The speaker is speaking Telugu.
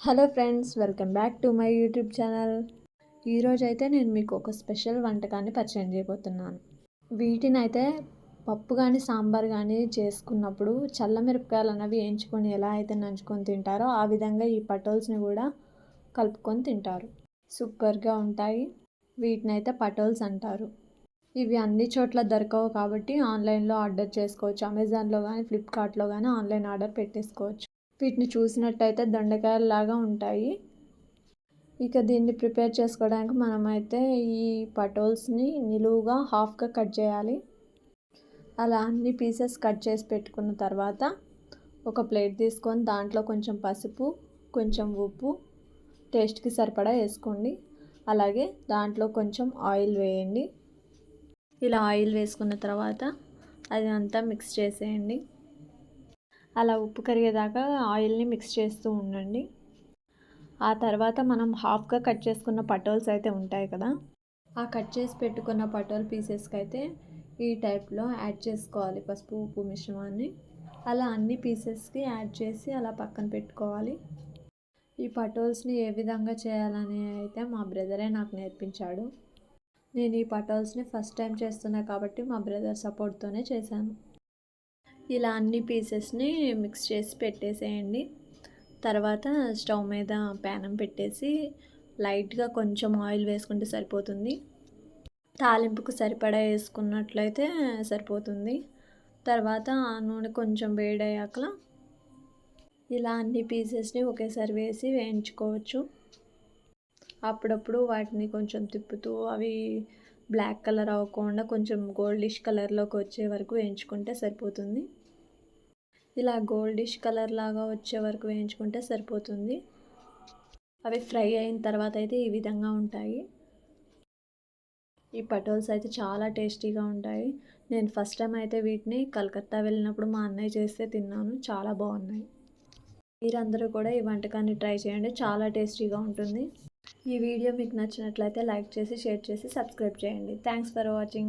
Hello friends, welcome back to my YouTube channel. ఈరోజు అయితే నేను మీకు ఒక స్పెషల్ వంటకాన్ని పరిచయం చేయబోతున్నాను. వీటిని అయితే పప్పు కానీ సాంబార్ కానీ చేసుకున్నప్పుడు చల్లమిరపకాయలు అన్నవి వేయించుకొని ఎలా అయితే నంచుకొని తింటారో ఆ విధంగా ఈ పటోల్స్ని కూడా కలుపుకొని తింటారు. సూపర్గా ఉంటాయి. వీటిని అయితే పటోల్స్ అంటారు. ఇవి అన్ని చోట్ల దొరకవు కాబట్టి ఆన్లైన్లో ఆర్డర్ చేసుకోవచ్చు. అమెజాన్లో కానీ ఫ్లిప్కార్ట్లో కానీ ఆన్లైన్ ఆర్డర్ పెట్టేసుకోవచ్చు. వీటిని చూసినట్టయితే దొండకాయల్లాగా ఉంటాయి. ఇక దీన్ని ప్రిపేర్ చేసుకోవడానికి మనమైతే ఈ పటోల్స్ని నిలువుగా హాఫ్గా కట్ చేయాలి. అలా అన్ని పీసెస్ కట్ చేసి పెట్టుకున్న తర్వాత ఒక ప్లేట్ తీసుకొని దాంట్లో కొంచెం పసుపు, కొంచెం ఉప్పు, టేస్ట్కి సరిపడా వేసుకోండి. అలాగే దాంట్లో కొంచెం ఆయిల్ వేయండి. ఇలా ఆయిల్ వేసుకున్న తర్వాత అది అంతా మిక్స్ చేసేయండి. అలా ఉప్పు కరిగేదాకా ఆయిల్ని మిక్స్ చేస్తూ ఉండండి. ఆ తర్వాత మనం హాఫ్గా కట్ చేసుకున్న పటోల్స్ అయితే ఉంటాయి కదా, ఆ కట్ చేసి పెట్టుకున్న పటోల్ పీసెస్కి అయితే ఈ టైప్లో యాడ్ చేసుకోవాలి పసుపు ఉప్పు మిశ్రమాన్ని. అలా అన్ని పీసెస్కి యాడ్ చేసి అలా పక్కన పెట్టుకోవాలి. ఈ పటోల్స్ని ఏ విధంగా చేయాలని అయితే మా బ్రదరే నాకు నేర్పించాడు. నేను ఈ పటోల్స్ని ఫస్ట్ టైం చేస్తున్నా కాబట్టి మా బ్రదర్ సపోర్ట్తోనే చేశాను. ఇలా అన్ని పీసెస్ని మిక్స్ చేసి పెట్టేసేయండి. తర్వాత స్టవ్ మీద ప్యానం పెట్టేసి లైట్గా కొంచెం ఆయిల్ వేసుకుంటే సరిపోతుంది. తాలింపుకు సరిపడా వేసుకున్నట్లయితే సరిపోతుంది. తర్వాత ఆ నూనె కొంచెం వేడయ్యాక ఇలా అన్ని పీసెస్ని ఒకేసారి వేసి వేయించుకోవచ్చు. అప్పుడప్పుడు వాటిని కొంచెం తిప్పుతూ అవి బ్లాక్ కలర్ అవ్వకుండా కొంచెం గోల్డిష్ కలర్లోకి వచ్చే వరకు వేయించుకుంటే సరిపోతుంది. ఇలా గోల్డిష్ కలర్ లాగా వచ్చే వరకు వేయించుకుంటే సరిపోతుంది. అవి ఫ్రై అయిన తర్వాత అయితే ఈ విధంగా ఉంటాయి. ఈ పటోల్స్ అయితే చాలా టేస్టీగా ఉంటాయి. నేను ఫస్ట్ టైం అయితే వీటిని కలకత్తా వెళ్ళినప్పుడు మా అన్నయ్య చేస్తే తిన్నాను. చాలా బాగున్నాయి. మీరందరూ కూడా ఈ వంటకాన్ని ట్రై చేయండి, చాలా టేస్టీగా ఉంటుంది. ఈ వీడియో మీకు నచ్చినట్లయితే లైక్ చేసి షేర్ చేసి సబ్స్క్రైబ్ చేయండి. Thanks for watching.